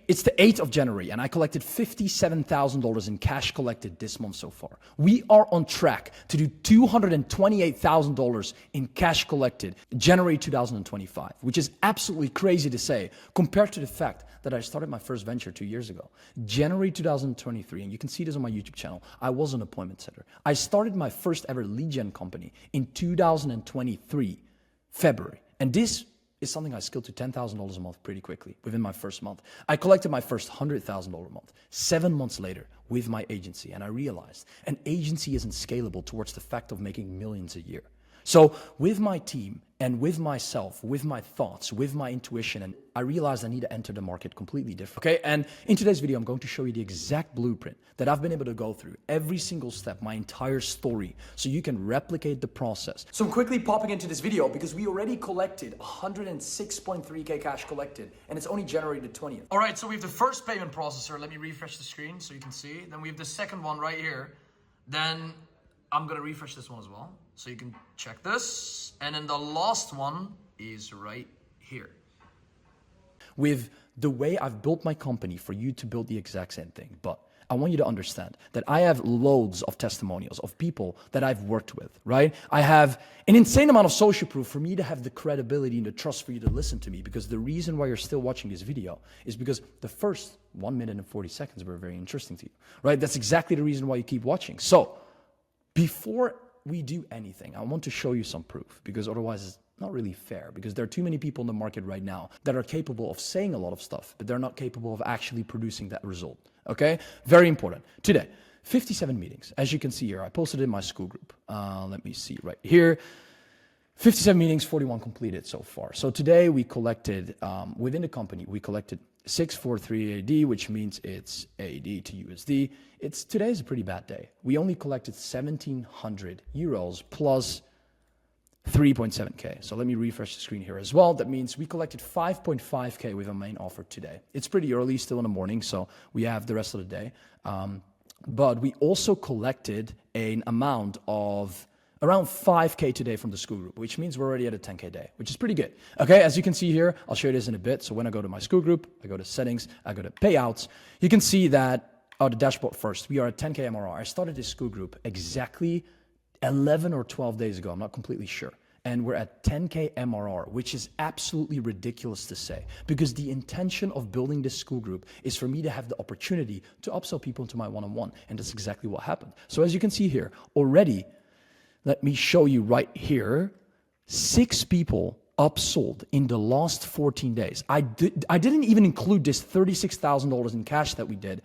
It's the 8th of January, and I collected $57,000 in cash collected this month so far. We are on track to do $228,000 in cash collected January 2025, which is absolutely crazy to say compared to the fact that I started my first venture 2 years ago. January 2023, and you can see this on my YouTube channel, I was an appointment setter. I started my first ever lead gen company in 2023, February. And this is something I scaled to $10,000 a month pretty quickly within my first month. I collected my first $100,000 a month 7 months later with my agency, and I realized an agency isn't scalable towards the fact of making millions a year. So with my team and with myself, with my thoughts, with my intuition, and I realized I need to enter the market completely different. Okay, and in today's video, I'm going to show you the exact blueprint that I've been able to go through, every single step, my entire story, so you can replicate the process. So I'm quickly popping into this video because we already collected 106.3K cash collected, and it's only January the 20th. All right, so we have the first payment processor. Let me refresh the screen so you can see. Then we have the second one right here. Then I'm gonna refresh this one as well, so you can check this. And then the last one is right here. With the way I've built my company for you to build the exact same thing, but I want you to understand that I have loads of testimonials of people that I've worked with, right? I have an insane amount of social proof for me to have the credibility and the trust for you to listen to me, because the reason why you're still watching this video is because the first 1 minute and 40 seconds were very interesting to you, right? That's exactly the reason why you keep watching. So before we do anything, I want to show you some proof, because otherwise it's not really fair, because there are too many people in the market right now that are capable of saying a lot of stuff, but they're not capable of actually producing that result. Okay? Very important. Today, 57 meetings. As you can see here, I posted it in my school group. Let me see right here. 57 meetings, 41 completed so far. So today we collected, within the company, we collected 643 AD, which means it's AD to USD. Today is a pretty bad day. We only collected 1,700 euros plus 3.7K. So let me refresh the screen here as well. That means we collected 5.5K with a main offer today. It's pretty early, still in the morning, so we have the rest of the day. But we also collected an amount of around 5K today from the school group, which means we're already at a 10K day, which is pretty good. Okay, as you can see here, I'll show you this in a bit. So when I go to my school group, I go to settings, I go to payouts, you can see that, the dashboard first, we are at 10K MRR. I started this school group exactly 11 or 12 days ago, I'm not completely sure. And we're at 10K MRR, which is absolutely ridiculous to say, because the intention of building this school group is for me to have the opportunity to upsell people into my one-on-one. And that's exactly what happened. So as you can see here, already, let me show you right here, 6 people upsold in the last 14 days. I didn't even include this $36,000 in cash that we did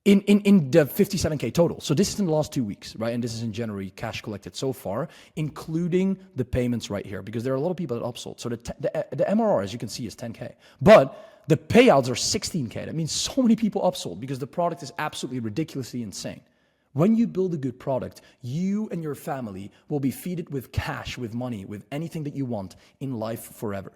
in the 57K total. So this is in the last 2 weeks, right? And this is in January cash collected so far, including the payments right here, because there are a lot of people that upsold. So the MRR, as you can see, is 10K. But the payouts are 16K. That means so many people upsold because the product is absolutely ridiculously insane. When you build a good product, you and your family will be fed with cash, with money, with anything that you want in life forever.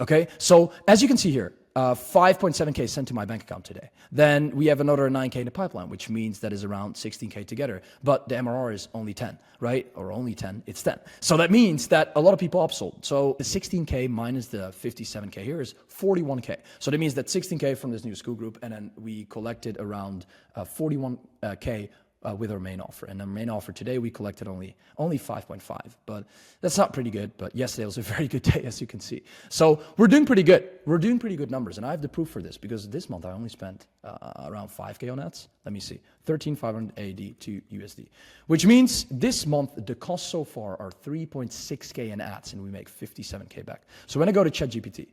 Okay, so as you can see here, 5.7K sent to my bank account today. Then we have another 9K in the pipeline, which means that is around 16K together. But the MRR is only 10, right? Or only 10, it's 10. So that means that a lot of people upsold. So the 16K minus the 57K here is 41K. So that means that 16K from this new school group, and then we collected around 41K with our main offer. And our main offer today, we collected only 5.5, but that's not pretty good. But yesterday was a very good day, as you can see. So we're doing pretty good. We're doing pretty good numbers. And I have the proof for this, because this month I only spent around 5K on ads. Let me see, 13,500 AD to USD, which means this month, the costs so far are 3.6K in ads, and we make 57K back. So when I go to ChatGPT,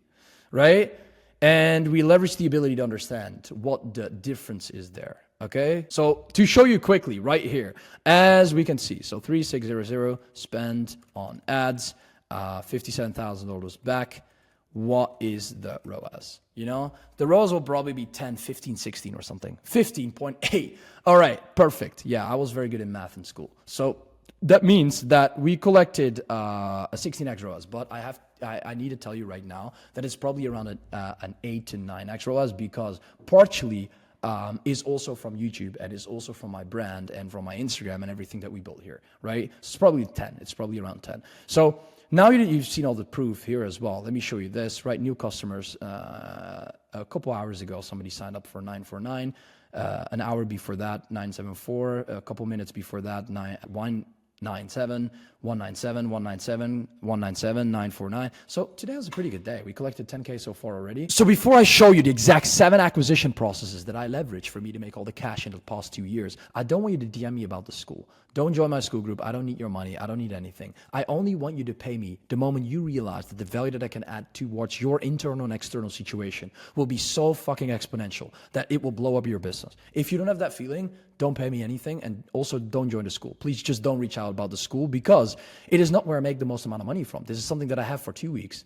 right? And we leverage the ability to understand what the difference is there. Okay, so to show you quickly right here, as we can see, so 3600 spent on ads, $57,000 back. What is the ROAS? You know, the ROAS will probably be 10, 15, 16 or something. 15.8. All right, perfect. Yeah, I was very good in math in school. So that means that we collected a 16x ROAS, but I need to tell you right now that it's probably around an 8 to 9x ROAS, because partially is also from YouTube, and is also from my brand and from my Instagram and everything that we built here, right? So it's probably 10. It's probably around 10. So now you've seen all the proof here as well. Let me show you this, right? New customers. A couple hours ago, somebody signed up for 949. An hour before that, 974. A couple minutes before that, 197, 197, 197, 197, 949. So today was a pretty good day. We collected 10K so far already. So before I show you the exact 7 acquisition processes that I leveraged for me to make all the cash in the past 2 years, I don't want you to DM me about the school. Don't join my school group. I don't need your money. I don't need anything. I only want you to pay me the moment you realize that the value that I can add towards your internal and external situation will be so fucking exponential that it will blow up your business. If you don't have that feeling, don't pay me anything, and also don't join the school. Please just don't reach out about the school, because it is not where I make the most amount of money from. This is something that I have for 2 weeks,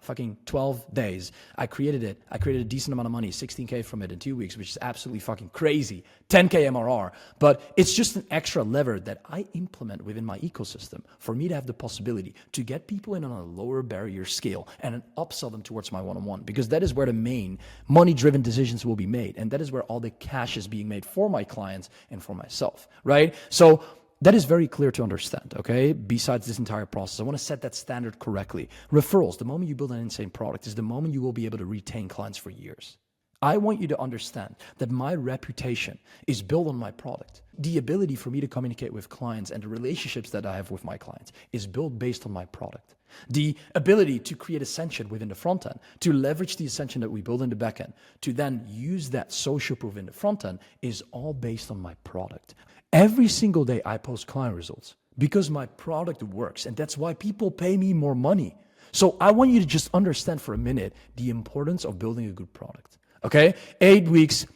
fucking 12 days. I created it. I created a decent amount of money, 16K from it in 2 weeks, which is absolutely fucking crazy. 10K MRR. But it's just an extra lever that I implement within my ecosystem for me to have the possibility to get people in on a lower barrier scale and then upsell them towards my one-on-one, because that is where the main money-driven decisions will be made. And that is where all the cash is being made for my clients and for myself, right? So that is very clear to understand, okay? Besides this entire process, I want to set that standard correctly. Referrals, the moment you build an insane product, is the moment you will be able to retain clients for years. I want you to understand that my reputation is built on my product. The ability for me to communicate with clients and the relationships that I have with my clients is built based on my product. The ability to create ascension within the front end, to leverage the ascension that we build in the backend, to then use that social proof in the front end, is all based on my product. Every single day I post client results because my product works, and that's why people pay me more money. So I want you to just understand for a minute the importance of building a good product. Okay? 8 weeks,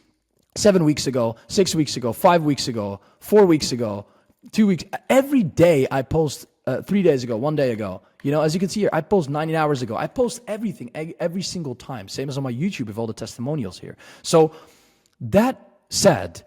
7 weeks ago, 6 weeks ago, 5 weeks ago, 4 weeks ago, 2 weeks. Every day I post, 3 days ago, 1 day ago. You know, as you can see here, I post 90 hours ago. I post everything every single time. Same as on my YouTube with all the testimonials here. So that said,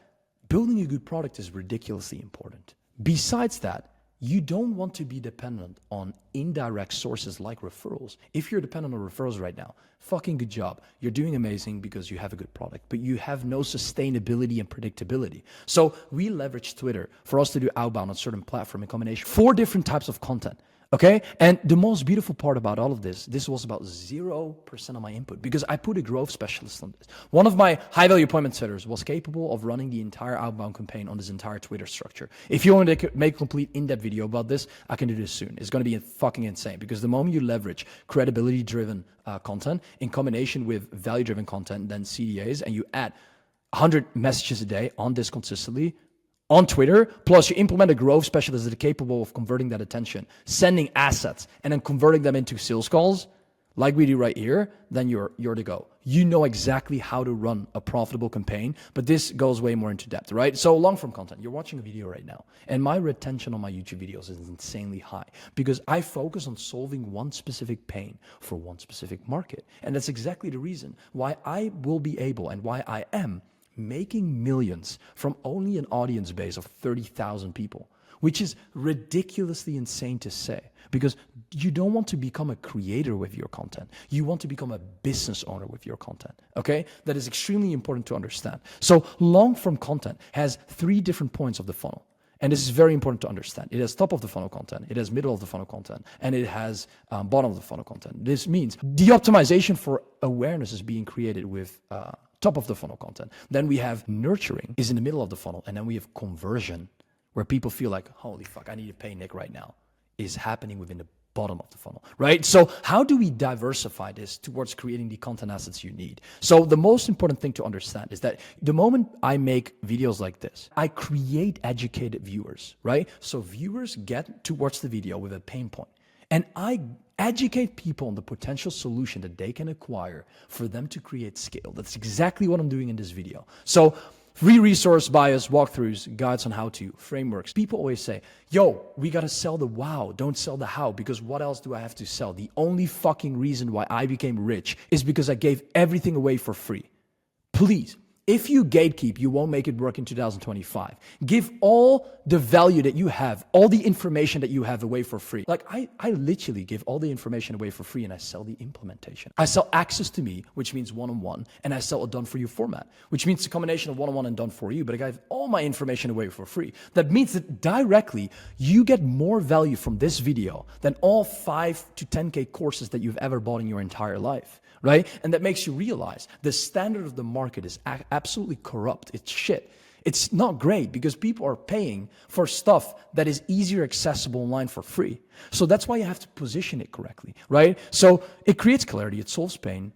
building a good product is ridiculously important. Besides that, you don't want to be dependent on indirect sources like referrals. If you're dependent on referrals right now, fucking good job. You're doing amazing because you have a good product, but you have no sustainability and predictability. So we leverage Twitter for us to do outbound on certain platform in combination. 4 different types of content. Okay? And the most beautiful part about all of this was about 0% of my input, because I put a growth specialist on this. One of my high value appointment setters was capable of running the entire outbound campaign on this entire Twitter structure. If you want to make a complete in-depth video about this, I can do this soon. It's going to be fucking insane, because the moment you leverage credibility driven content in combination with value driven content, then CDAs, and you add 100 messages a day on this consistently, on Twitter, plus you implement a growth specialist that is capable of converting that attention, sending assets, and then converting them into sales calls, like we do right here, then you're to go. You know exactly how to run a profitable campaign, but this goes way more into depth, right? So long form content, you're watching a video right now, and my retention on my YouTube videos is insanely high because I focus on solving one specific pain for one specific market. And that's exactly the reason why I will be able, and why I am, making millions from only an audience base of 30,000 people, which is ridiculously insane to say, because you don't want to become a creator with your content. You want to become a business owner with your content, okay? That is extremely important to understand. So long form content has 3 different points of the funnel. And this is very important to understand. It has top of the funnel content, it has middle of the funnel content, and it has bottom of the funnel content. This means the optimization for awareness is being created with top of the funnel content. Then we have nurturing is in the middle of the funnel. And then we have conversion, where people feel like, holy fuck, I need to pay Nick right now, is happening within the bottom of the funnel, right? So how do we diversify this towards creating the content assets you need? So the most important thing to understand is that the moment I make videos like this, I create educated viewers, right? So viewers get towards the video with a pain point, and I educate people on the potential solution that they can acquire for them to create scale. That's exactly what I'm doing in this video. So free resource bias, walkthroughs, guides on how to, frameworks. People always say, yo, we got to sell the wow, don't sell the how, because what else do I have to sell? The only fucking reason why I became rich is because I gave everything away for free. Please, If you gatekeep, you won't make it work in 2025. Give all the value that you have, all the information that you have away for free. Like I literally give all the information away for free and I sell the implementation. I sell access to me, which means one-on-one, and I sell a done-for-you format, which means a combination of one-on-one and done-for-you, but I give all my information away for free. That means that directly you get more value from this video than all 5 to 10K courses that you've ever bought in your entire life. Right? And that makes you realize the standard of the market is absolutely corrupt. It's shit. It's not great because people are paying for stuff that is easier accessible online for free. So that's why you have to position it correctly, right? So it creates clarity, it solves pain.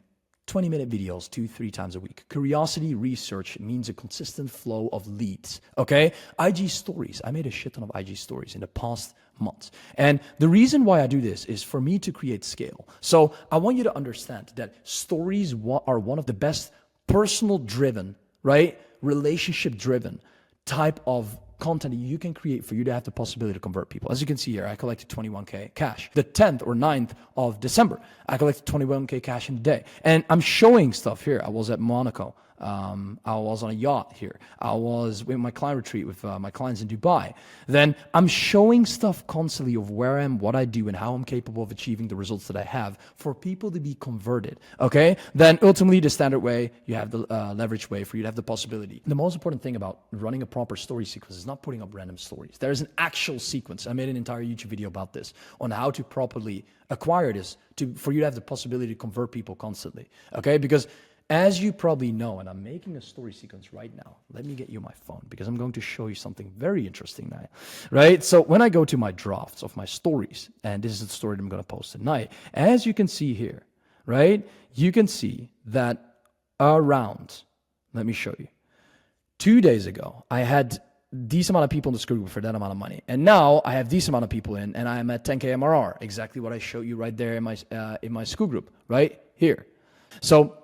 20-minute videos 2-3 times a week. Curiosity research means a consistent flow of leads, okay? IG stories. I made a shit ton of IG stories in the past months. And the reason why I do this is for me to create scale. So I want you to understand that stories are one of the best personal-driven, right? Relationship-driven type of content that you can create for you to have the possibility to convert people. As you can see here, I collected 21K cash. The 10th or 9th of December, I collected 21K cash in a day. And I'm showing stuff here. I was at Monaco. I was on a yacht here. I was with my client retreat with my clients in Dubai. Then I'm showing stuff constantly of where I am, what I do, and how I'm capable of achieving the results that I have for people to be converted, okay? Then ultimately the standard way, you have the leverage way for you to have the possibility. The most important thing about running a proper story sequence is not putting up random stories. There is an actual sequence. I made an entire YouTube video about this, on how to properly acquire this for you to have the possibility to convert people constantly, okay? Because as you probably know, and I'm making a story sequence right now. Let me get you my phone because I'm going to show you something very interesting now, right? So when I go to my drafts of my stories, and this is the story that I'm going to post tonight, as you can see here, right? You can see that around, let me show you. 2 days ago, I had this amount of people in the school group for that amount of money. And now I have this amount of people in, and I am at 10K MRR, exactly what I showed you right there in my school group, right here. So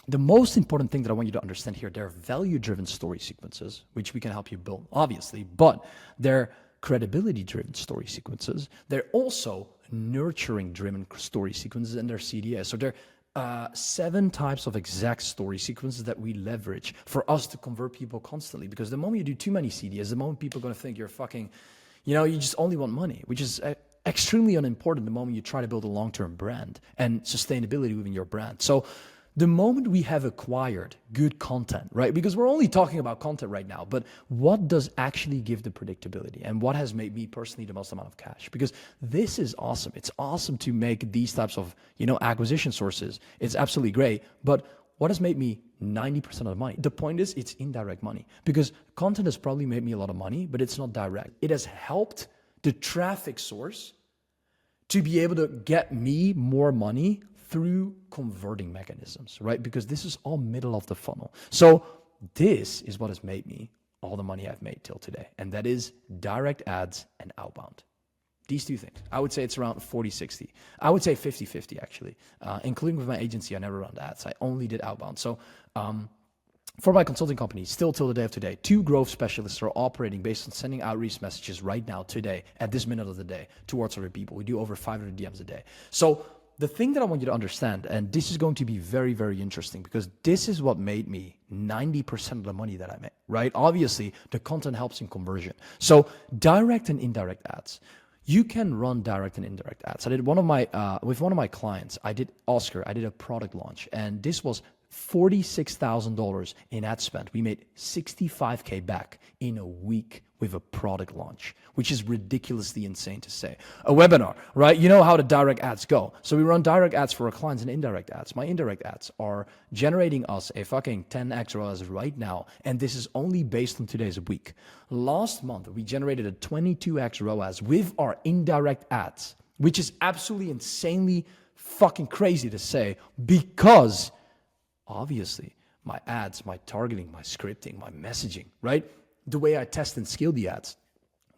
the most important thing that I want you to understand here, they're value-driven story sequences, which we can help you build, obviously, but they're credibility-driven story sequences. They're also nurturing-driven story sequences, and they're CDS. So they're 7 types of exact story sequences that we leverage for us to convert people constantly. Because the moment you do too many CDS, the moment people are going to think you're fucking, you just only want money, which is extremely unimportant the moment you try to build a long-term brand and sustainability within your brand. So the moment we have acquired good content, right? Because we're only talking about content right now, but what does actually give the predictability and what has made me personally the most amount of cash? Because this is awesome. It's awesome to make these types of, acquisition sources. It's absolutely great. But what has made me 90% of the money? The point is it's indirect money because content has probably made me a lot of money, but it's not direct. It has helped the traffic source to be able to get me more money through converting mechanisms, right? Because this is all middle of the funnel. So this is what has made me all the money I've made till today. And that is direct ads and outbound. These 2 things. I would say it's around 40-60. I would say 50-50 actually. Including with my agency, I never run ads. I only did outbound. So for my consulting company, still till the day of today, 2 growth specialists are operating based on sending outreach messages right now, today, at this minute of the day, towards other people. We do over 500 DMs a day. So the thing that I want you to understand, and this is going to be very, very interesting because this is what made me 90% of the money that I make, right? Obviously, the content helps in conversion. So direct and indirect ads. You can run direct and indirect ads. I did with one of my clients, Oscar, I did a product launch, and this was $46,000 in ad spend. We made 65K back in a week with a product launch, which is ridiculously insane to say. A webinar, right? You know how the direct ads go. So we run direct ads for our clients and indirect ads. My indirect ads are generating us a fucking 10x ROAS right now. And this is only based on today's week. Last month, we generated a 22x ROAS with our indirect ads, which is absolutely insanely fucking crazy to say because obviously, my ads, my targeting, my scripting, my messaging, right? The way I test and scale the ads,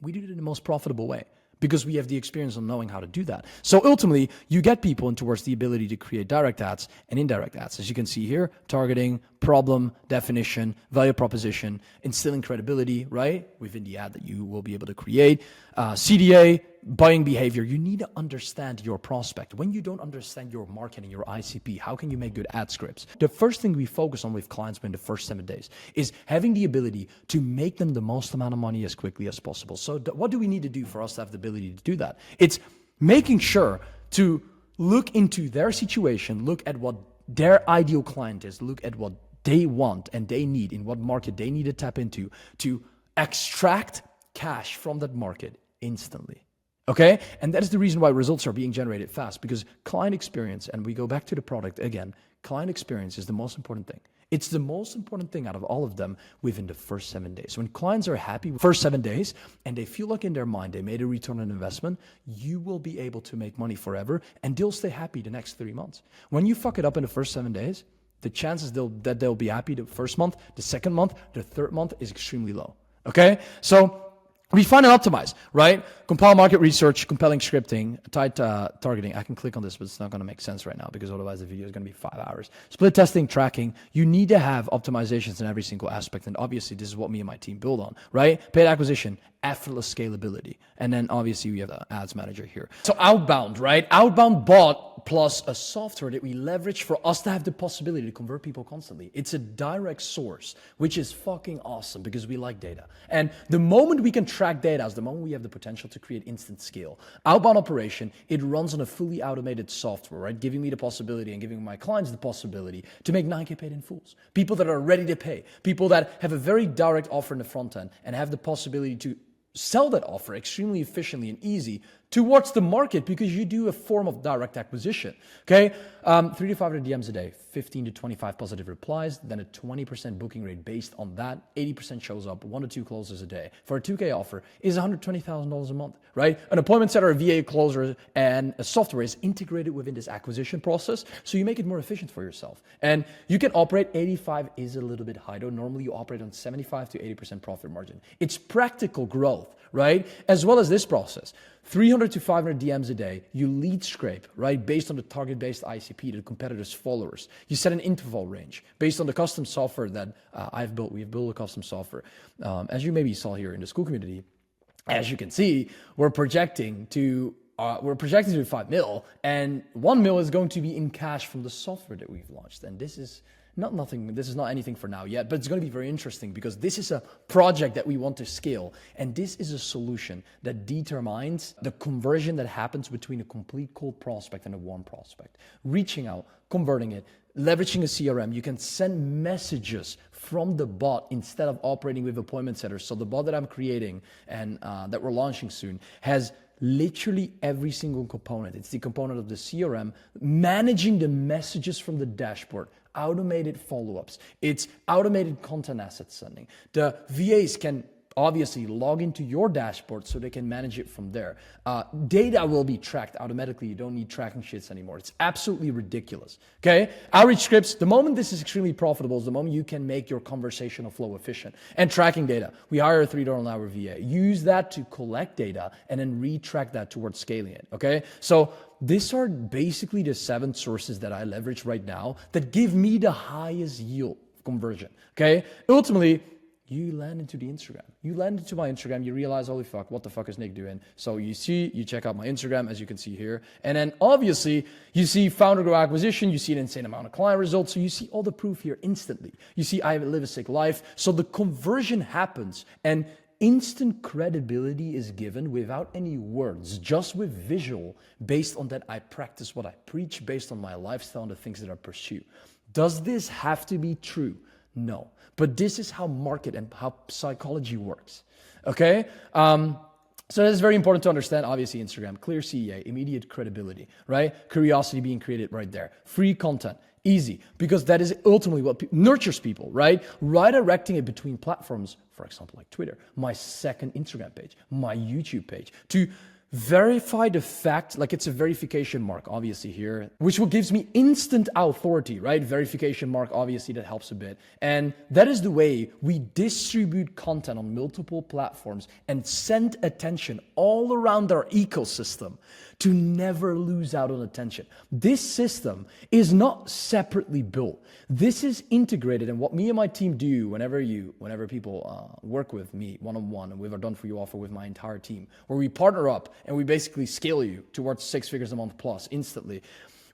we do it in the most profitable way because we have the experience on knowing how to do that. So ultimately, you get people in towards the ability to create direct ads and indirect ads. As you can see here, targeting, problem definition, value proposition, instilling credibility, right? Within the ad that you will be able to create. CDA, buying behavior. You need to understand your prospect. When you don't understand your marketing, your ICP, how can you make good ad scripts? The first thing we focus on with clients in the first 7 days is having the ability to make them the most amount of money as quickly as possible. So what do we need to do for us to have the ability to do that? It's making sure to look into their situation, look at what their ideal client is, look at what they want and they need, in what market they need to tap into, to extract cash from that market instantly. Okay? And that is the reason why results are being generated fast, because client experience, and we go back to the product again, client experience is the most important thing. It's the most important thing out of all of them within the first 7 days. When clients are happy with the first 7 days and they feel like in their mind they made a return on investment, you will be able to make money forever and they'll stay happy the next 3 months. When you fuck it up in the first 7 days, the chances that they'll be happy the first month, the second month, the third month is extremely low. Okay? So we find and optimize, right? Compile market research, compelling scripting, tight targeting. I can click on this, but it's not going to make sense right now because otherwise the video is going to be 5 hours. Split testing, tracking. You need to have optimizations in every single aspect. And obviously, this is what me and my team build on, right? Paid acquisition, effortless scalability. And then obviously we have the ads manager here. So Outbound, right? Outbound bot plus a software that we leverage for us to have the possibility to convert people constantly. It's a direct source, which is fucking awesome because we like data. And the moment we can track data is the moment we have the potential to create instant scale. Outbound operation, it runs on a fully automated software, right? Giving me the possibility and giving my clients the possibility to make 9K paid in fools. People that are ready to pay. People that have a very direct offer in the front end and have the possibility to sell that offer extremely efficiently and easy towards the market because you do a form of direct acquisition, okay? 3 to 500 DMs a day, 15 to 25 positive replies, then a 20% booking rate based on that. 80% shows up, 1 to 2 closes a day. For a 2K offer is $120,000 a month, right? An appointment setter, a VA closer, and a software is integrated within this acquisition process, so you make it more efficient for yourself. And you can operate, 85 is a little bit high, though normally you operate on 75 to 80% profit margin. It's practical growth, right? As well as this process. 300 to 500 DMs a day, you lead scrape, right? Based on the target-based ICP, the competitor's followers. You set an interval range based on the custom software that I've built. We've built a custom software. As you maybe saw here in the school community, as you can see, we're projecting to 5 mil, and 1 mil is going to be in cash from the software that we've launched. And this is this is not anything for now yet, but it's going to be very interesting because this is a project that we want to scale. And this is a solution that determines the conversion that happens between a complete cold prospect and a warm prospect. Reaching out, converting it, leveraging a CRM, you can send messages from the bot instead of operating with appointment setters. So the bot that I'm creating and that we're launching soon has literally every single component. It's the component of the CRM, managing the messages from the dashboard, automated follow-ups. It's automated content asset sending. The VAs can obviously log into your dashboard so they can manage it from there. Data will be tracked automatically. You don't need tracking shits anymore. It's absolutely ridiculous. Okay? Outreach scripts, the moment this is extremely profitable is the moment you can make your conversational flow efficient. And tracking data. We hire a $3 an hour VA. Use that to collect data and then retrack that towards scaling it. Okay? So these are basically the 7 sources that I leverage right now that give me the highest yield conversion. Okay? Ultimately, you land into the Instagram. You land into my Instagram, you realize, holy fuck, what the fuck is Nik doing? So you check out my Instagram, as you can see here. And then obviously, you see founder grow acquisition, you see an insane amount of client results. So you see all the proof here instantly. You see I live a sick life. So the conversion happens and instant credibility is given without any words, just with visual, based on that I practice what I preach, based on my lifestyle and the things that I pursue. Does this have to be true? No, but this is how market and how psychology works, okay? So that's very important to understand. Obviously, Instagram, clear CEA, immediate credibility, right? Curiosity being created right there. Free content, easy, because that is ultimately what nurtures people, right? Redirecting it between platforms, for example, like Twitter, my second Instagram page, my YouTube page, to verify the fact, like it's a verification mark, obviously here, which will gives me instant authority, right? Verification mark, obviously that helps a bit. And that is the way we distribute content on multiple platforms and send attention all around our ecosystem to never lose out on attention. This system is not separately built. This is integrated, and what me and my team do whenever people work with me one-on-one, and we have a done-for-you offer with my entire team, where we partner up and we basically scale you towards 6 figures a month plus instantly.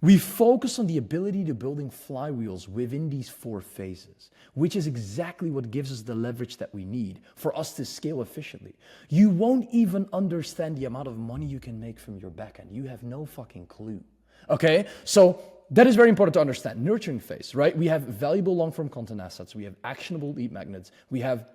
We focus on the ability to building flywheels within these 4 phases, which is exactly what gives us the leverage that we need for us to scale efficiently. You won't even understand the amount of money you can make from your backend. You have no fucking clue. Okay? So that is very important to understand. Nurturing phase, right? We have valuable long-form content assets. We have actionable lead magnets. We have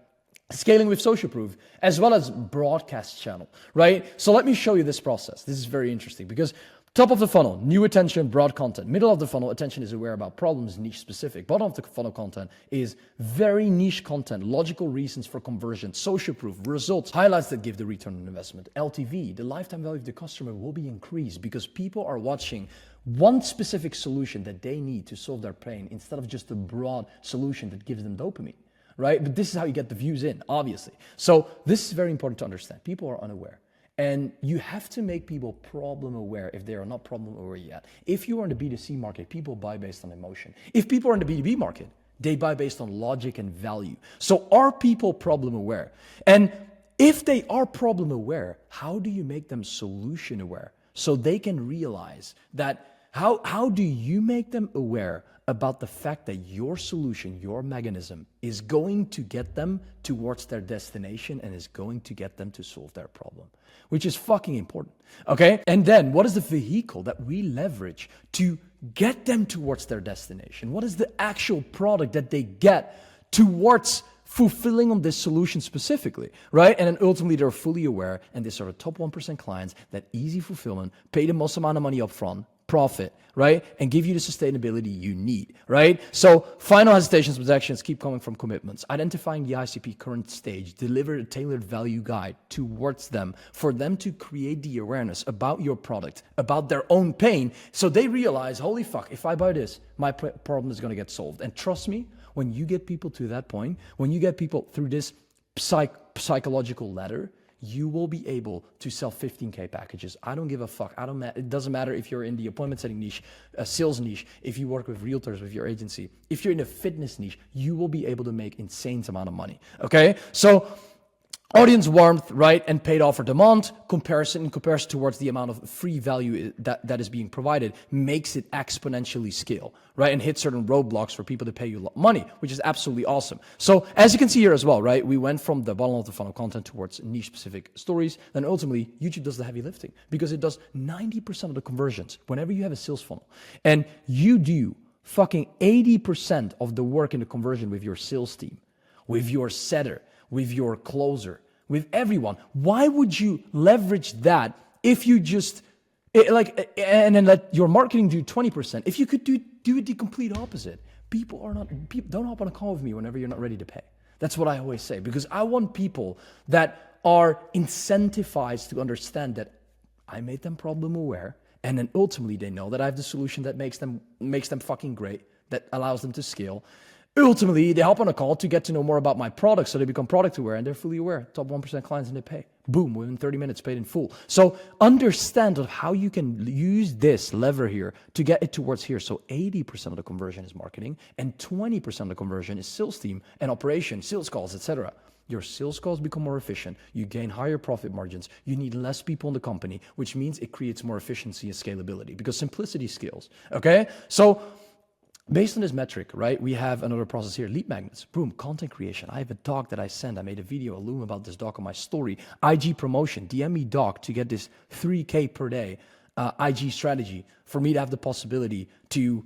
scaling with social proof, as well as broadcast channel, right? So let me show you this process. This is very interesting because top of the funnel, new attention, broad content. Middle of the funnel, attention is aware about problems, niche specific. Bottom of the funnel content is very niche content, logical reasons for conversion, social proof, results, highlights that give the return on investment. LTV, the lifetime value of the customer will be increased because people are watching one specific solution that they need to solve their pain instead of just a broad solution that gives them dopamine, right? But this is how you get the views in, obviously. So this is very important to understand. People are unaware. And you have to make people problem aware if they are not problem aware yet. If you are in the B2C market, people buy based on emotion. If people are in the B2B market, they buy based on logic and value. So are people problem aware? And if they are problem aware, how do you make them solution aware? So they can realize that how do you make them aware about the fact that your solution, your mechanism is going to get them towards their destination and is going to get them to solve their problem, which is fucking important, okay? And then what is the vehicle that we leverage to get them towards their destination? What is the actual product that they get towards fulfilling on this solution specifically, right? And then ultimately they're fully aware, and these are the top 1% clients that easy fulfillment, pay the most amount of money up front, profit, right? And give you the sustainability you need, right? So final hesitations, projections keep coming from commitments. Identifying the ICP current stage, deliver a tailored value guide towards them for them to create the awareness about your product, about their own pain. So they realize, holy fuck, if I buy this, my problem is going to get solved. And trust me, when you get people to that point, when you get people through this psychological ladder, you will be able to sell 15K packages. I don't give a fuck. It doesn't matter if you're in the appointment setting niche, a sales niche, if you work with realtors with your agency. If you're in a fitness niche, you will be able to make insane amount of money. Okay? So audience warmth, right? And paid offer demand in comparison towards the amount of free value that is being provided makes it exponentially scale, right? And hit certain roadblocks for people to pay you money, which is absolutely awesome. So as you can see here as well, right? We went from the bottom of the funnel content towards niche specific stories. Then ultimately YouTube does the heavy lifting because it does 90% of the conversions whenever you have a sales funnel. And you do fucking 80% of the work in the conversion with your sales team, with your setter, with your closer, with everyone. Why would you leverage that if you just and then let your marketing do 20%? If you could do it the complete opposite. People don't hop on a call with me whenever you're not ready to pay. That's what I always say, because I want people that are incentivized to understand that I made them problem aware, and then ultimately they know that I have the solution that makes them fucking great, that allows them to scale. Ultimately, they hop on a call to get to know more about my product, so they become product aware and they're fully aware. Top 1% clients and they pay. Boom, within 30 minutes, paid in full. So understand how you can use this lever here to get it towards here. So 80% of the conversion is marketing and 20% of the conversion is sales team and operation, sales calls, etc. Your sales calls become more efficient. You gain higher profit margins. You need less people in the company, which means it creates more efficiency and scalability because simplicity scales. Okay? So based on this metric, right, we have another process here, lead magnets, boom, content creation. I have a doc that I send. I made a video, a loom about this doc on my story. IG promotion, DM me doc to get this 3K per day IG strategy for me to have the possibility to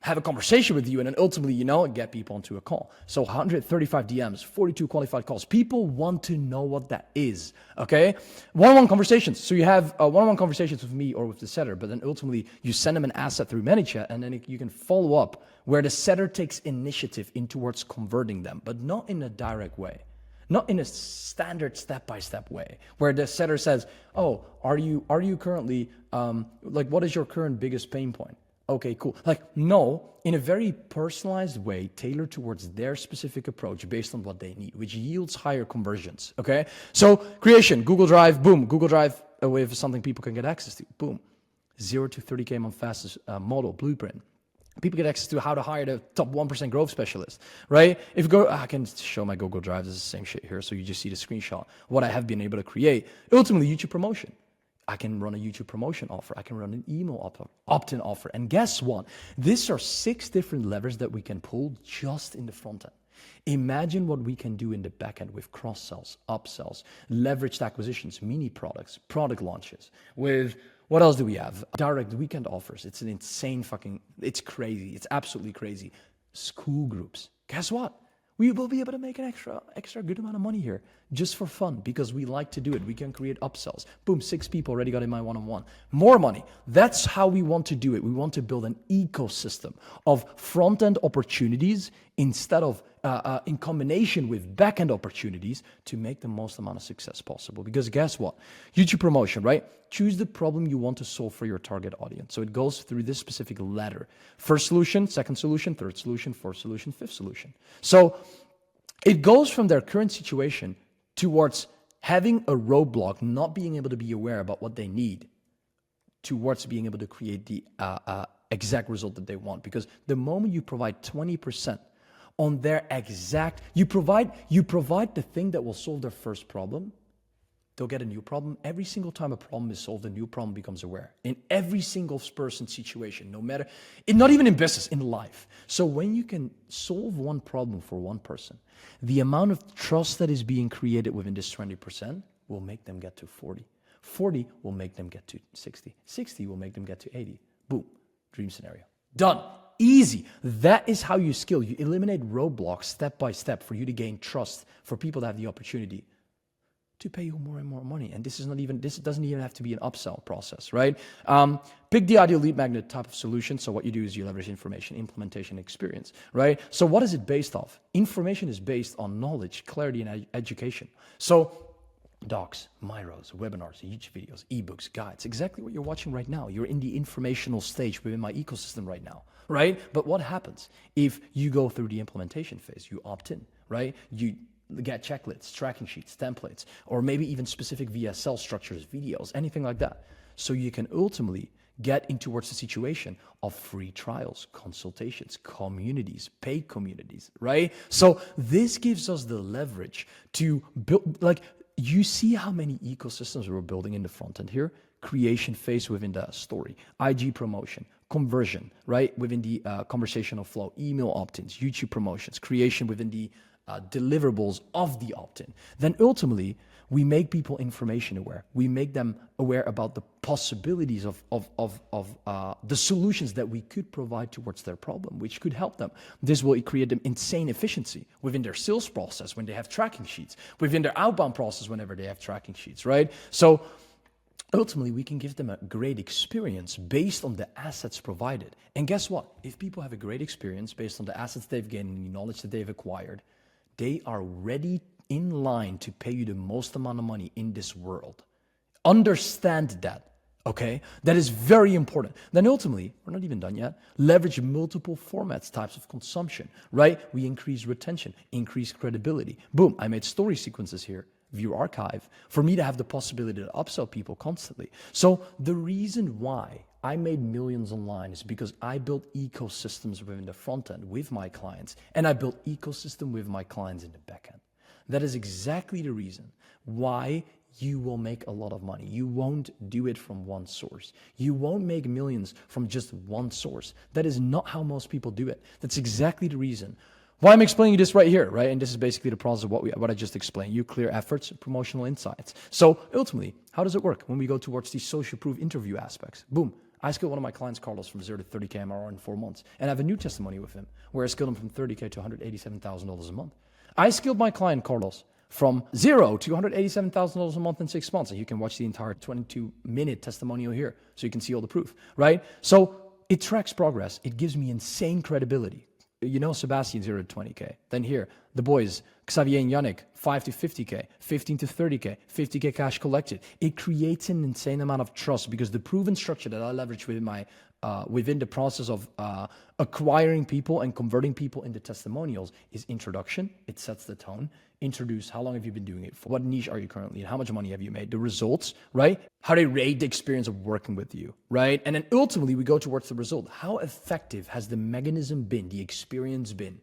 have a conversation with you and then ultimately, get people onto a call. So 135 DMs, 42 qualified calls. People want to know what that is, okay? One-on-one conversations. So you have one-on-one conversations with me or with the setter, but then ultimately you send them an asset through ManyChat and then you can follow up where the setter takes initiative in towards converting them, but not in a direct way. Not in a standard step-by-step way where the setter says, oh, are you currently, what is your current biggest pain point? Okay, cool. Like, no, in a very personalized way, tailored towards their specific approach based on what they need, which yields higher conversions. Okay. So creation, Google Drive, boom, Google Drive with something people can get access to, boom. 0 to 30K month fastest model, blueprint. People get access to how to hire the top 1% growth specialist, right? If you go, I can show my Google Drive, this is the same shit here. So you just see the screenshot, what I have been able to create. Ultimately, YouTube promotion. I can run a YouTube promotion offer. I can run an email opt-in offer. And guess what? These are 6 different levers that we can pull just in the front end. Imagine what we can do in the back end with cross-sells, upsells, leveraged acquisitions, mini products, product launches. With what else do we have? Direct weekend offers. It's an insane it's crazy. It's absolutely crazy. School groups. Guess what? We will be able to make an extra good amount of money here just for fun because we like to do it. We can create upsells. Boom, 6 people already got in my one-on-one. More money. That's how we want to do it. We want to build an ecosystem of front-end opportunities instead of in combination with back-end opportunities to make the most amount of success possible. Because guess what? YouTube promotion, right? Choose the problem you want to solve for your target audience. So it goes through this specific ladder. First solution, second solution, third solution, fourth solution, fifth solution. So it goes from their current situation towards having a roadblock, not being able to be aware about what they need, towards being able to create the exact result that they want. Because the moment you provide 20% on their exact, you provide the thing that will solve their first problem, they'll get a new problem. Every single time a problem is solved, a new problem becomes aware. In every single person's situation, no matter, not even in business, in life. So when you can solve one problem for one person, the amount of trust that is being created within this 20% will make them get to 40. 40 will make them get to 60. 60 will make them get to 80. Boom, dream scenario. Done. Easy. That is how you scale. You eliminate roadblocks step by step for you to gain trust, for people to have the opportunity to pay you more and more money. And this doesn't even have to be an upsell process, right? Pick the ideal lead magnet type of solution. So what you do is you leverage information, implementation, experience, right? So what is it based off? Information is based on knowledge, clarity, and education. So docs, Myros, webinars, YouTube videos, ebooks, guides, exactly what you're watching right now. You're in the informational stage within my ecosystem right now, right? But what happens if you go through the implementation phase? You opt in, right? You get checklists, tracking sheets, templates, or maybe even specific VSL structures, videos, anything like that. So you can ultimately get in towards the situation of free trials, consultations, communities, paid communities, right? So this gives us the leverage to build, like, you see how many ecosystems we're building in the front end here? Creation phase within the story, IG promotion, conversion, right? Within the conversational flow, email opt-ins, YouTube promotions, creation within the deliverables of the opt-in. Then ultimately, we make people information aware. We make them aware about the possibilities of the solutions that we could provide towards their problem, which could help them. This will create them insane efficiency within their sales process when they have tracking sheets, within their outbound process whenever they have tracking sheets, right? So ultimately, we can give them a great experience based on the assets provided. And guess what? If people have a great experience based on the assets they've gained and the knowledge that they've acquired, they are ready in line to pay you the most amount of money in this world. Understand that, okay? That is very important. Then ultimately, we're not even done yet, leverage multiple formats, types of consumption, right? We increase retention, increase credibility. Boom, I made story sequences here. View archive, for me to have the possibility to upsell people constantly. So the reason why I made millions online is because I built ecosystems within the front end with my clients, and I built ecosystem with my clients in the back end. That is exactly the reason why you will make a lot of money. You won't do it from one source. You won't make millions from just one source. That is not how most people do it. That's exactly the reason why I'm explaining you this right here, right? And this is basically the process of what I just explained. You clear efforts, promotional insights. So ultimately, how does it work when we go towards these social proof interview aspects? Boom. I skilled one of my clients, Carlos, from 0 to 30K MRR in 4 months. And I have a new testimony with him where I skilled him from 30K to $187,000 a month. I skilled my client, Carlos, from 0 to $187,000 a month in 6 months. And you can watch the entire 22-minute testimonial here so you can see all the proof, right? So it tracks progress. It gives me insane credibility. You know Sebastian, 0 to 20K. Then here, the boys, Xavier and Yannick, 5 to 50K, 15 to 30K, 50K cash collected. It creates an insane amount of trust because the proven structure that I leverage within my within the process of acquiring people and converting people into testimonials is introduction. It sets the tone. Introduce, how long have you been doing it for? What niche are you currently in? How much money have you made? The results, right? How they rate the experience of working with you, right? And then ultimately we go towards the result. How effective has the mechanism been, the experience been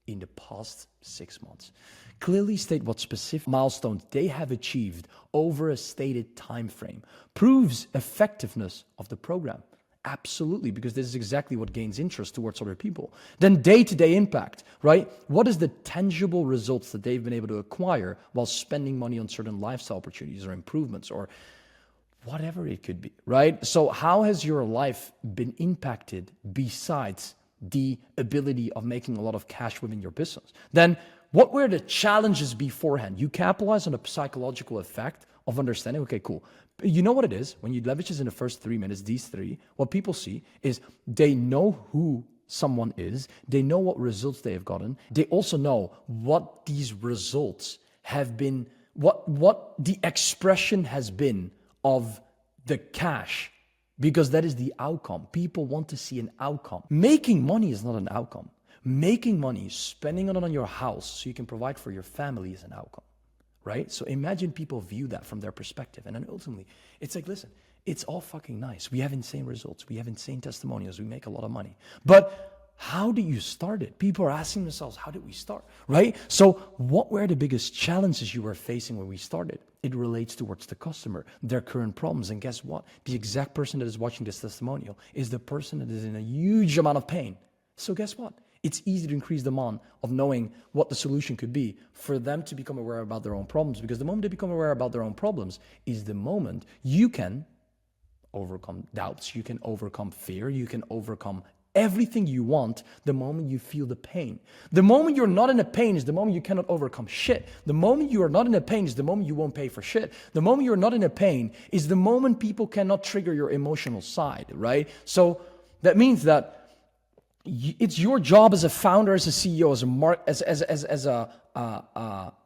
in the past 6 months? Clearly state what specific milestones they have achieved over a stated time frame. Proves effectiveness of the program. Absolutely, because this is exactly what gains interest towards other people. Then day-to-day impact, right? What is the tangible results that they've been able to acquire while spending money on certain lifestyle opportunities or improvements or whatever it could be, right? So how has your life been impacted besides the ability of making a lot of cash within your business? Then what were the challenges beforehand? You capitalize on the psychological effect of understanding, okay, cool. You know what it is? When you leverage this in the first 3 minutes, these three, what people see is they know who someone is. They know what results they have gotten. They also know what these results have been, what the expression has been of the cash, because that is the outcome. People want to see an outcome. Making money is not an outcome. Making money, spending it on your house so you can provide for your family is an outcome. Right? So imagine people view that from their perspective. And then ultimately, it's like, listen, it's all fucking nice. We have insane results. We have insane testimonials. We make a lot of money. But how do you start it? People are asking themselves, how did we start? Right? So what were the biggest challenges you were facing when we started? It relates towards the customer, their current problems. And guess what? The exact person that is watching this testimonial is the person that is in a huge amount of pain. So guess what? It's easy to increase the amount of knowing what the solution could be for them to become aware about their own problems. Because the moment they become aware about their own problems is the moment you can overcome doubts, you can overcome fear, you can overcome everything you want the moment you feel the pain. The moment you're not in a pain is the moment you cannot overcome shit. The moment you are not in a pain is the moment you won't pay for shit. The moment you're not in a pain is the moment people cannot trigger your emotional side, right? So that means that it's your job as a founder, as a CEO,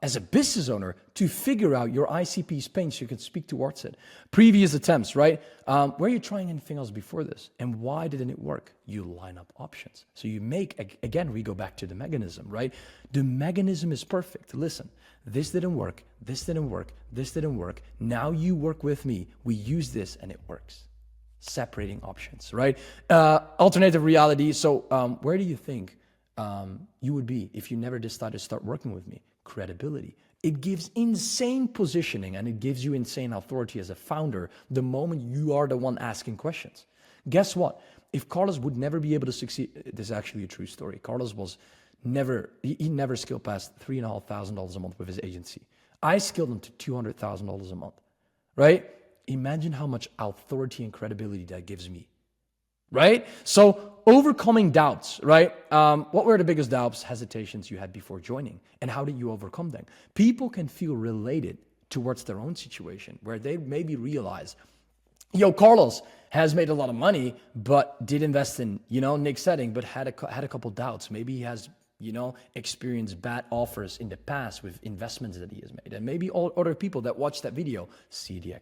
as a business owner to figure out your ICP's pain so you can speak towards it. Previous attempts, right? Were you trying anything else before this? And why didn't it work? You line up options. So you make, again, we go back to the mechanism, right? The mechanism is perfect. Listen, this didn't work, this didn't work, this didn't work. Now you work with me. We use this and it works. Separating options, right? Alternative reality. So where do you think you would be if you never decided to start working with me? Credibility. It gives insane positioning and it gives you insane authority as a founder the moment you are the one asking questions. Guess what? If Carlos would never be able to succeed, this is actually a true story. Carlos was never, he never scaled past $3,500 a month with his agency. I scaled him to $200,000 a month, right? Imagine how much authority and credibility that gives me, right? So overcoming doubts, right? What were the biggest doubts, hesitations you had before joining? And how did you overcome them? People can feel related towards their own situation where they maybe realize, yo, Carlos has made a lot of money, but did invest in, Nik Setting, but had a couple doubts. Maybe he has experienced bad offers in the past with investments that he has made. And maybe all other people that watch that video see the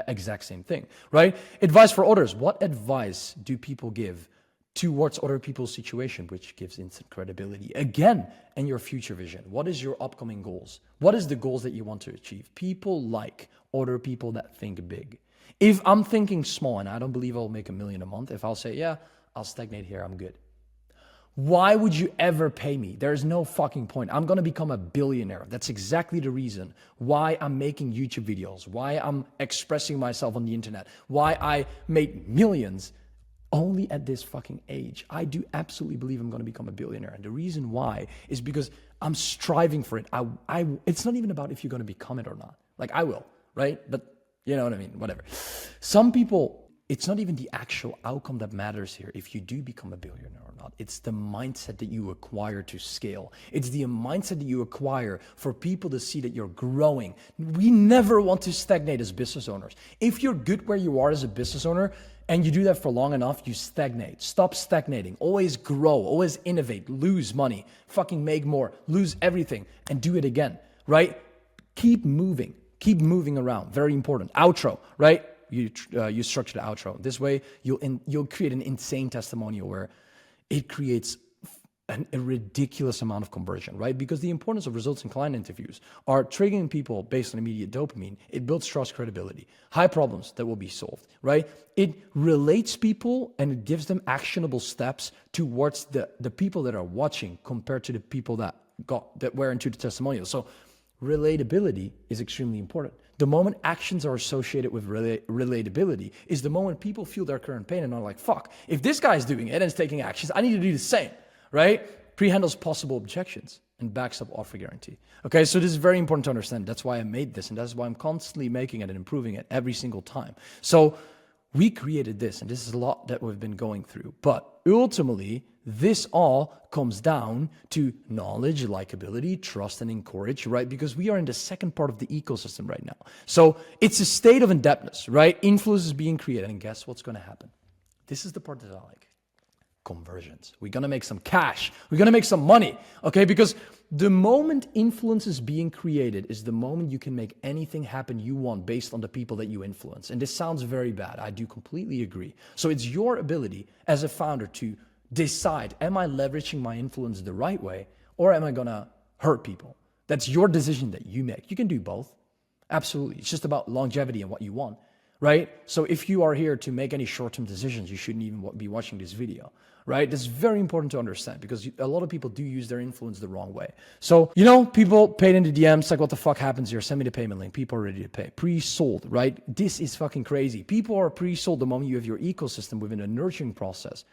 exact same thing, right? Advice for others. What advice do people give towards other people's situation, which gives instant credibility? Again, and your future vision. What is your upcoming goals? What is the goals that you want to achieve? People like other people that think big. If I'm thinking small and I don't believe I'll make $1 million a month, if I'll say, yeah, I'll stagnate here, I'm good. Why would you ever pay me? There is no fucking point. I'm going to become a billionaire. That's exactly the reason why I'm making YouTube videos, why I'm expressing myself on the internet, why I made millions only at this fucking age. I do absolutely believe I'm going to become a billionaire. And the reason why is because I'm striving for it. It's not even about if you're going to become it or not. Like I will, right? But you know what I mean? Whatever. Some people, it's not even the actual outcome that matters here if you do become a billionaire or not. It's the mindset that you acquire to scale. It's the mindset that you acquire for people to see that you're growing. We never want to stagnate as business owners. If you're good where you are as a business owner and you do that for long enough, you stagnate. Stop stagnating. Always grow. Always innovate. Lose money. Fucking make more. Lose everything and do it again, right? Keep moving. Keep moving around. Very important. Outro, right? You structure the outro. This way, you'll create an insane testimonial where it creates a ridiculous amount of conversion, right? Because the importance of results in client interviews are triggering people based on immediate dopamine. It builds trust, credibility, high problems that will be solved, right? It relates people and it gives them actionable steps towards the people that are watching compared to the people that were into the testimonial. So relatability is extremely important. The moment actions are associated with relatability is the moment people feel their current pain and are like, fuck, if this guy's doing it and is taking actions, I need to do the same. Right? Pre-handles possible objections and backs up offer guarantee. Okay, so this is very important to understand. That's why I made this, and that's why I'm constantly making it and improving it every single time. So we created this, and this is a lot that we've been going through. But ultimately, this all comes down to knowledge, likability, trust, and encourage, right? Because we are in the second part of the ecosystem right now. So it's a state of indebtedness, right? Influence is being created, and guess what's going to happen? This is the part that I like. Conversions. We're going to make some cash. We're going to make some money, okay? Because the moment influence is being created is the moment you can make anything happen you want based on the people that you influence. And this sounds very bad. I do completely agree. So it's your ability as a founder to decide, am I leveraging my influence the right way or am I going to hurt people? That's your decision that you make. You can do both. Absolutely. It's just about longevity and what you want, right? So if you are here to make any short-term decisions, you shouldn't even be watching this video. Right? That's very important to understand because a lot of people do use their influence the wrong way. So, people paid in the DMs, like, what the fuck happens here? Send me the payment link. People are ready to pay. Pre-sold, right? This is fucking crazy. People are pre-sold the moment you have your ecosystem within a nurturing process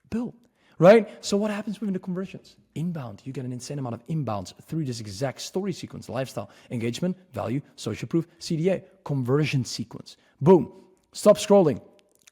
built, right? So what happens within the conversions? Inbound, you get an insane amount of inbounds through this exact story sequence: lifestyle, engagement, value, social proof, CDA, conversion sequence. Boom. Stop scrolling.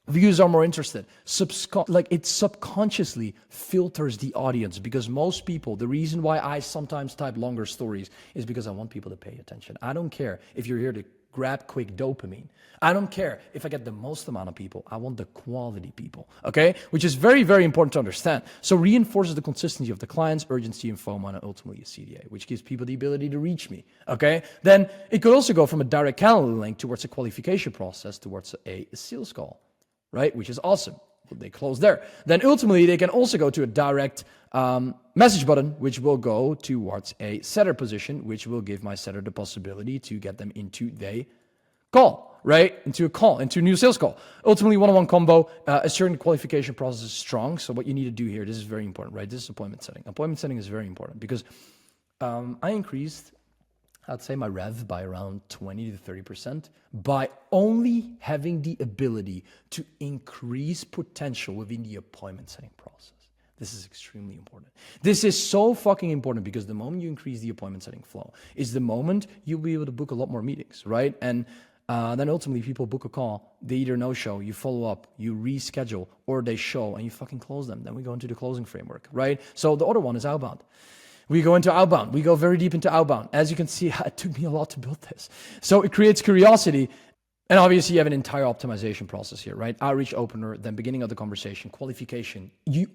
Views are more interested. It subconsciously filters the audience because most people, the reason why I sometimes type longer stories is because I want people to pay attention. I don't care if you're here to grab quick dopamine. I don't care if I get the most amount of people. I want the quality people, okay? Which is very, very important to understand. So reinforces the consistency of the clients, urgency and FOMO, and ultimately a CDA, which gives people the ability to reach me, okay? Then it could also go from a direct calendar link towards a qualification process towards a sales call. Right? Which is awesome. They close there. Then ultimately, they can also go to a direct message button, which will go towards a setter position, which will give my setter the possibility to get them into the call, right? Into a new sales call. Ultimately, one-on-one combo, assuring the qualification process is strong. So what you need to do here, this is very important, right? This is appointment setting. Appointment setting is very important because I increased, I'd say, my rev by around 20 to 30% by only having the ability to increase potential within the appointment setting process. This is extremely important. This is so fucking important because the moment you increase the appointment setting flow is the moment you'll be able to book a lot more meetings, right? And then ultimately people book a call, they either no-show, you follow up, you reschedule, or they show and you fucking close them. Then we go into the closing framework, right? So the other one is outbound. We go into outbound. We go very deep into outbound. As you can see, it took me a lot to build this. So it creates curiosity. And obviously you have an entire optimization process here, right? Outreach opener, then beginning of the conversation, qualification. You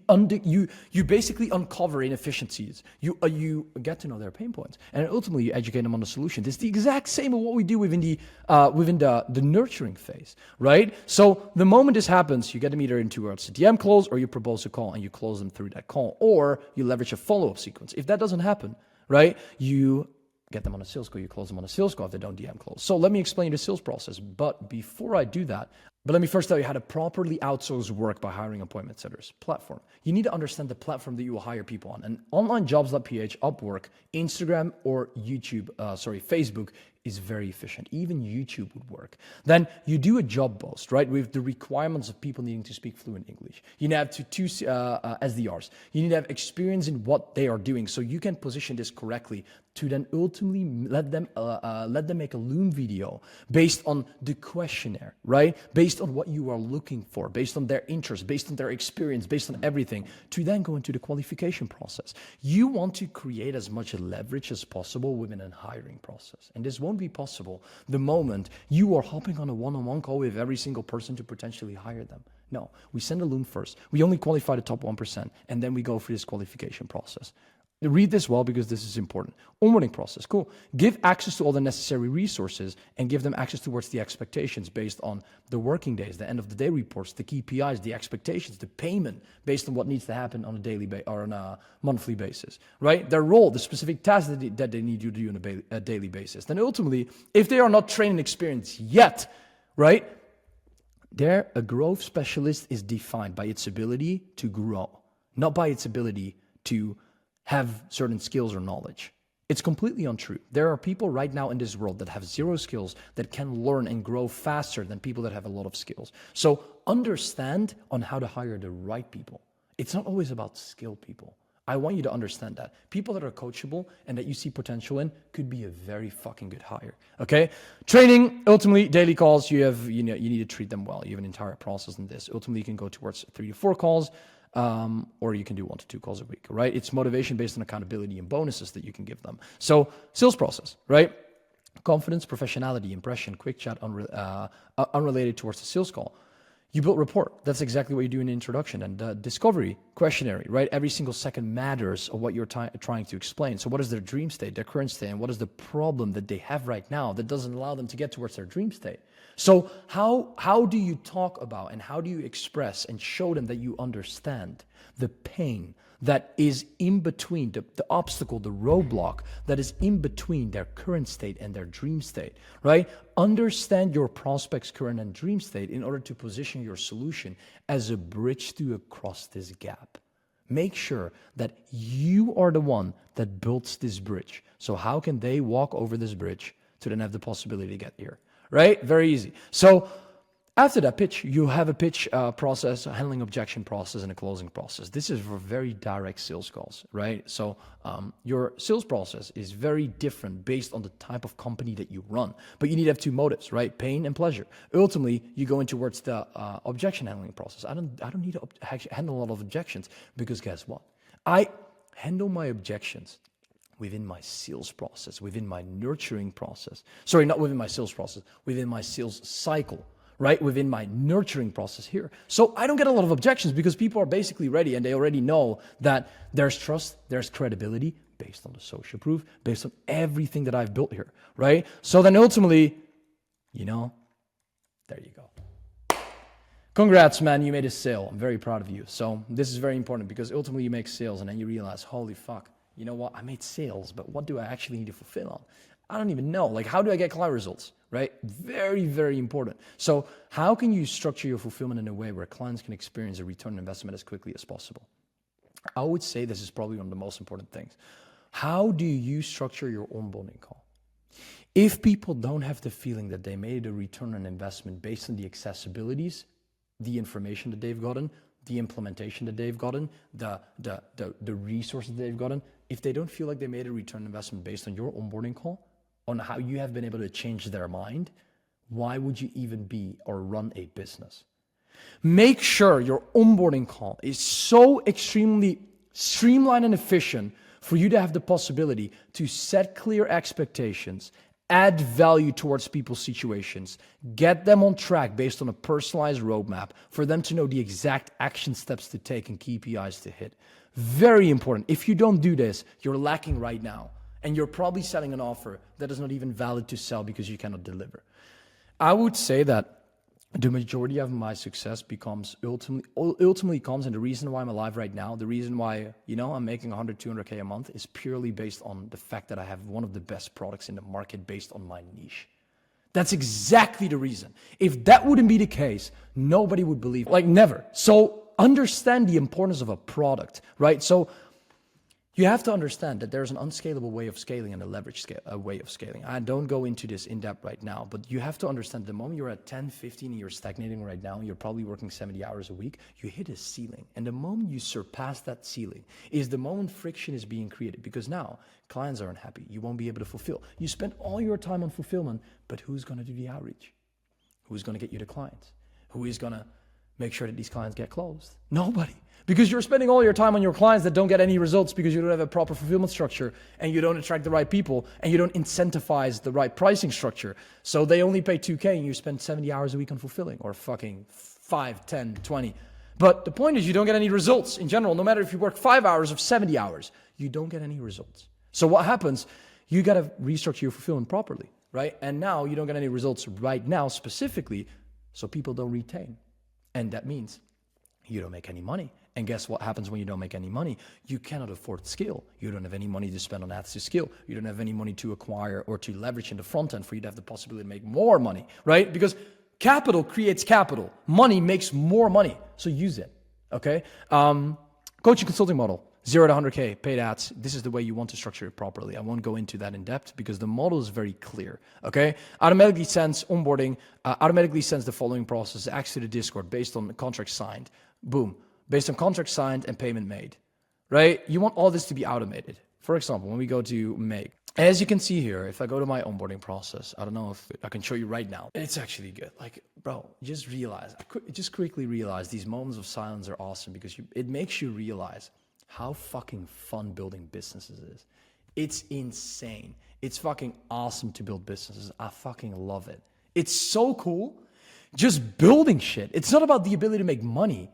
basically uncover inefficiencies. You get to know their pain points, and ultimately you educate them on the solution. This is the exact same of what we do within the nurturing phase, right? So the moment this happens, you get them either into a DM close, or you propose a call and you close them through that call, or you leverage a follow-up sequence. If that doesn't happen, right, you get them on a sales call, you close them on a sales call if they don't DM close. So let me explain the sales process. But before I do that, let me first tell you how to properly outsource work by hiring appointment setters. Platform. You need to understand the platform that you will hire people on. And onlinejobs.ph, Upwork, Instagram, or Facebook is very efficient. Even YouTube would work. Then you do a job post, right, with the requirements of people needing to speak fluent English. You need to have two SDRs. You need to have experience in what they are doing, so you can position this correctly to then ultimately let them make a Loom video based on the questionnaire, right? Based on what you are looking for, based on their interest, based on their experience, based on everything, to then go into the qualification process. You want to create as much leverage as possible within a hiring process. And this won't be possible the moment you are hopping on a one-on-one call with every single person to potentially hire them. No, we send a Loom first. We only qualify the top 1%, and then we go through this qualification process. Read this well because this is important. Onboarding process, cool. Give access to all the necessary resources and give them access towards the expectations based on the working days, the end of the day reports, the KPIs, the expectations, the payment based on what needs to happen on a daily or on a monthly basis, right? Their role, the specific tasks that they need you to do on a daily basis. Then ultimately, if they are not trained and experienced yet, right? A growth specialist is defined by its ability to grow, not by its ability to have certain skills or knowledge. It's completely untrue. There are people right now in this world that have zero skills that can learn and grow faster than people that have a lot of skills. So understand on how to hire the right people. It's not always about skilled people. I want you to understand that. People that are coachable and that you see potential in could be a very fucking good hire. Okay? Training, ultimately, daily calls, you need to treat them well. You have an entire process in this. Ultimately, you can go towards 3 to 4 calls. Or you can do 1 to 2 calls a week, right? It's motivation based on accountability and bonuses that you can give them. So sales process, right? Confidence, professionality, impression, quick chat, unrelated towards the sales call. You build rapport. That's exactly what you do in the introduction. And discovery, questionnaire, right? Every single second matters of what you're trying to explain. So what is their dream state, their current state, and what is the problem that they have right now that doesn't allow them to get towards their dream state? So how do you talk about and how do you express and show them that you understand the pain that is in between, the obstacle, the roadblock that is in between their current state and their dream state, right? Understand your prospect's current and dream state in order to position your solution as a bridge to across this gap. Make sure that you are the one that builds this bridge. So how can they walk over this bridge to then have the possibility to get here? Right? Very easy. So after that pitch, you have a pitch process, a handling objection process, and a closing process. This is for very direct sales calls, right? So your sales process is very different based on the type of company that you run. But you need to have 2 motives, right? Pain and pleasure. Ultimately, you go in towards the objection handling process. I don't need to handle a lot of objections because guess what? I handle my objections within my sales process, within my nurturing process. Sorry, not within my sales process, within my sales cycle, right? Within my nurturing process here. So I don't get a lot of objections because people are basically ready and they already know that there's trust, there's credibility based on the social proof, based on everything that I've built here, right? So then ultimately, there you go. Congrats, man, you made a sale. I'm very proud of you. So this is very important because ultimately you make sales and then you realize, holy fuck, you know what? I made sales, but what do I actually need to fulfill on? I don't even know. Like, how do I get client results, right? Very, very important. So how can you structure your fulfillment in a way where clients can experience a return on investment as quickly as possible? I would say this is probably one of the most important things. How do you structure your onboarding call? If people don't have the feeling that they made a return on investment based on the accessibilities, the information that they've gotten, the implementation that they've gotten, the resources that they've gotten, if they don't feel like they made a return on investment based on your onboarding call, on how you have been able to change their mind, why would you even be or run a business? Make sure your onboarding call is so extremely streamlined and efficient for you to have the possibility to set clear expectations, add value towards people's situations, get them on track based on a personalized roadmap for them to know the exact action steps to take and KPIs to hit. Very important. If you don't do this, you're lacking right now. And you're probably selling an offer that is not even valid to sell because you cannot deliver. I would say that the majority of my success ultimately comes, and the reason why I'm alive right now, the reason why, I'm making 100, 200K a month is purely based on the fact that I have one of the best products in the market based on my niche. That's exactly the reason. If that wouldn't be the case, nobody would believe, like never. So understand the importance of a product, right? So you have to understand that there's an unscalable way of scaling and a leveraged way of scaling. I don't go into this in depth right now, but you have to understand the moment you're at 10, 15, and you're stagnating right now, you're probably working 70 hours a week, you hit a ceiling. And the moment you surpass that ceiling is the moment friction is being created because now clients aren't happy. You won't be able to fulfill. You spend all your time on fulfillment, but who's going to do the outreach? Who's going to get you the clients? Who is going to make sure that these clients get closed? Nobody. Because you're spending all your time on your clients that don't get any results because you don't have a proper fulfillment structure and you don't attract the right people and you don't incentivize the right pricing structure. So they only pay 2K and you spend 70 hours a week on fulfilling or fucking 5, 10, 20. But the point is you don't get any results in general. No matter if you work 5 hours or 70 hours, you don't get any results. So what happens? You got to restructure your fulfillment properly, right? And now you don't get any results right now specifically, so people don't retain. And that means you don't make any money. And guess what happens when you don't make any money? You cannot afford scale. You don't have any money to spend on ads to scale. You don't have any money to acquire or to leverage in the front end for you to have the possibility to make more money, right? Because capital creates capital. Money makes more money. So use it, okay? Coaching consulting model, 0 to 100K, paid ads. This is the way you want to structure it properly. I won't go into that in depth because the model is very clear, okay? Automatically sends onboarding, automatically sends the following process, access to the Discord based on the contract signed. Boom. Based on contract signed and payment made, right? You want all this to be automated. For example, when we go to make, as you can see here, if I go to my onboarding process, I don't know if I can show you right now. It's actually good. Like, bro, just realize, just quickly realize these moments of silence are awesome because it makes you realize how fucking fun building businesses is. It's insane. It's fucking awesome to build businesses. I fucking love it. It's so cool. Just building shit. It's not about the ability to make money.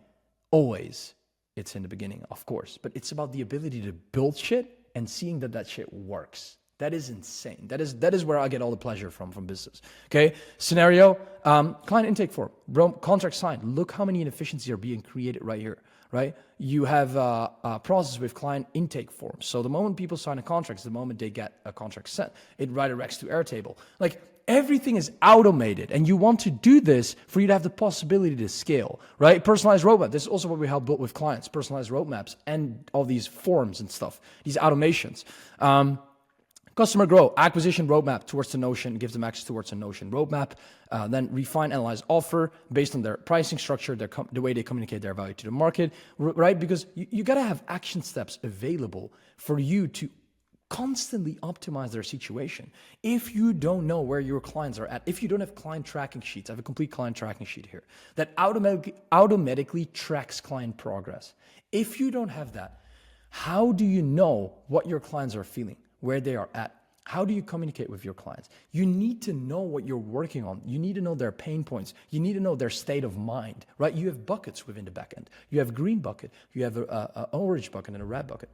Always. It's in the beginning, of course, but it's about the ability to build shit and seeing that shit works. That is insane. That is where I get all the pleasure from business. Okay. Scenario, client intake form, contract signed. Look how many inefficiencies are being created right here, right? You have a process with client intake forms. So the moment people sign a contract is the moment they get a contract sent. It redirects to Airtable. Like, everything is automated, and you want to do this for you to have the possibility to scale, right? Personalized roadmap. This is also what we help build with clients, personalized roadmaps and all these forms and stuff, these automations. Customer grow, acquisition roadmap towards the Notion, gives them access towards the Notion roadmap. Then refine, analyze, offer based on their pricing structure, the way they communicate their value to the market, right? Because you got to have action steps available for you to constantly optimize their situation. If you don't know where your clients are at, if you don't have client tracking sheets, I have a complete client tracking sheet here that automatically tracks client progress. If you don't have that, how do you know what your clients are feeling, where they are at? How do you communicate with your clients? You need to know what you're working on. You need to know their pain points. You need to know their state of mind, right? You have buckets within the backend. You have a green bucket, you have an orange bucket and a red bucket.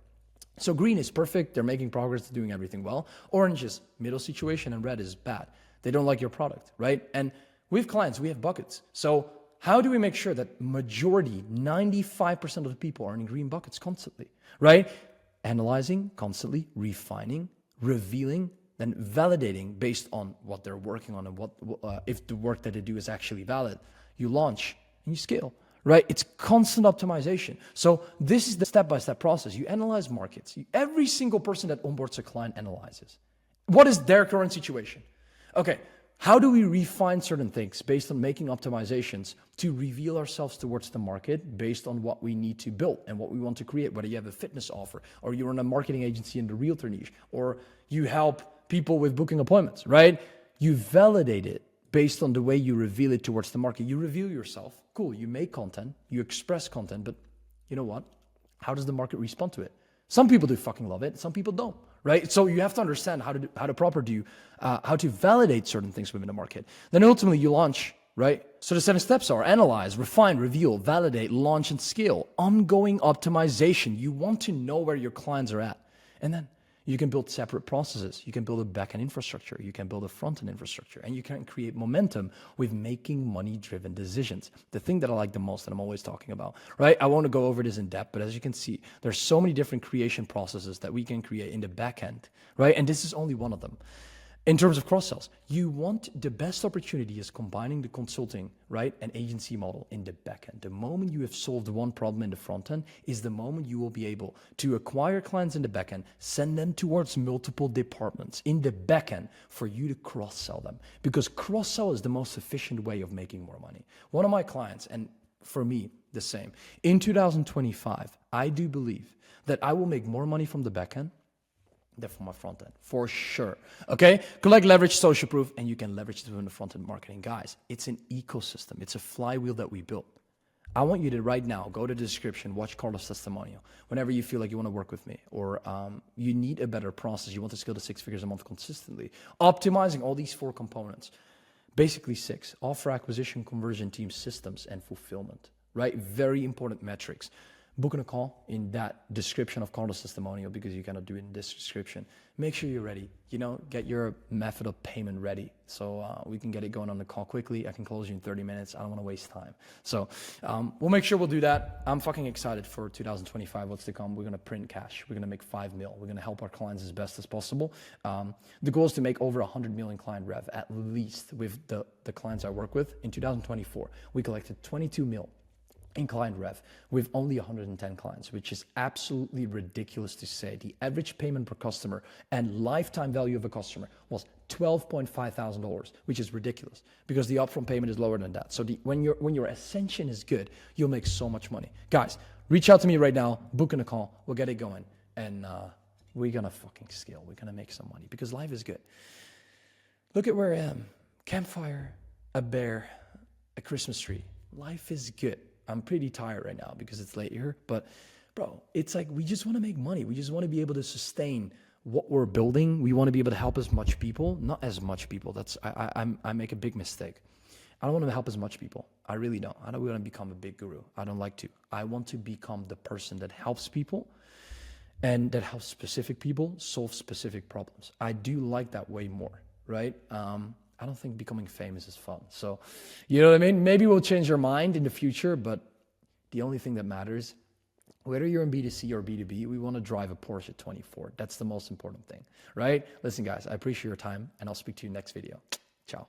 So green is perfect, they're making progress, they're doing everything well. Orange is middle situation and red is bad. They don't like your product, right? And with clients, we have buckets. So how do we make sure that majority, 95% of the people are in green buckets constantly, right? Analyzing, constantly, refining, revealing, then validating based on what they're working on and what if the work that they do is actually valid. You launch and you scale. Right? It's constant optimization. So this is the step-by-step process. You analyze markets. Every single person that onboards a client analyzes. What is their current situation? Okay, how do we refine certain things based on making optimizations to reveal ourselves towards the market based on what we need to build and what we want to create, whether you have a fitness offer or you're in a marketing agency in the realtor niche or you help people with booking appointments, right? You validate it based on the way you reveal it towards the market. You reveal yourself. Cool, you make content, you express content, but you know what? How does the market respond to it? Some people do fucking love it, some people don't, right? So you have to understand how to validate certain things within the market. Then ultimately you launch, right? So the 7 steps are analyze, refine, reveal, validate, launch, and scale. Ongoing optimization. You want to know where your clients are at. And then you can build separate processes. You can build a backend infrastructure. You can build a front-end infrastructure. And you can create momentum with making money-driven decisions. The thing that I like the most that I'm always talking about, right? I won't go over this in depth, but as you can see, there's so many different creation processes that we can create in the backend, right? And this is only one of them. In terms of cross-sells, you want the best opportunity is combining the consulting, right, and agency model in the backend. The moment you have solved one problem in the front end is the moment you will be able to acquire clients in the backend, send them towards multiple departments in the backend for you to cross-sell them. Because cross-sell is the most efficient way of making more money. One of my clients, and for me, the same. In 2025, I do believe that I will make more money from the backend than from my front end, for sure. Okay, collect, leverage, social proof, and you can leverage it within the front end marketing. Guys, it's an ecosystem. It's a flywheel that we built. I want you to right now go to the description, watch Carlos' testimonial. Whenever you feel like you want to work with me, or you need a better process, you want to scale to 6 figures a month consistently, optimizing all these 4 components, basically 6: offer, acquisition, conversion, team, systems, and fulfillment. right? Very important metrics. Booking a call in that description of Carlos' testimonial, because you cannot do it in this description. Make sure you're ready. Get your method of payment ready so we can get it going on the call quickly. I can close you in 30 minutes. I don't want to waste time. So we'll make sure we'll do that. I'm fucking excited for 2025. What's to come? We're going to print cash. We're going to make 5 mil. We're going to help our clients as best as possible. The goal is to make over 100 million client rev, at least with the clients I work with. In 2024, we collected 22 mil in client rev with only 110 clients, which is absolutely ridiculous to say. The average payment per customer and lifetime value of a customer was $12,500, which is ridiculous because the upfront payment is lower than that. So when your ascension is good, you'll make so much money. Guys, reach out to me right now, book in a call, we'll get it going, and we're gonna fucking scale. We're gonna make some money because life is good. Look at where I am. Campfire, a bear, a Christmas tree. Life is good. I'm pretty tired right now because it's late here, but bro, it's like we just want to make money. We just want to be able to sustain what we're building. We want to be able to help as much people, not as much people. That's I make a big mistake. I don't want to help as much people. I really don't. I don't want to become a big guru. I don't like to. I want to become the person that helps people and that helps specific people solve specific problems. I do like that way more, right? I don't think becoming famous is fun. So, you know what I mean? Maybe we'll change our mind in the future, but the only thing that matters, whether you're in B2C or B2B, we want to drive a Porsche 24. That's the most important thing, right? Listen, guys, I appreciate your time, and I'll speak to you next video. Ciao.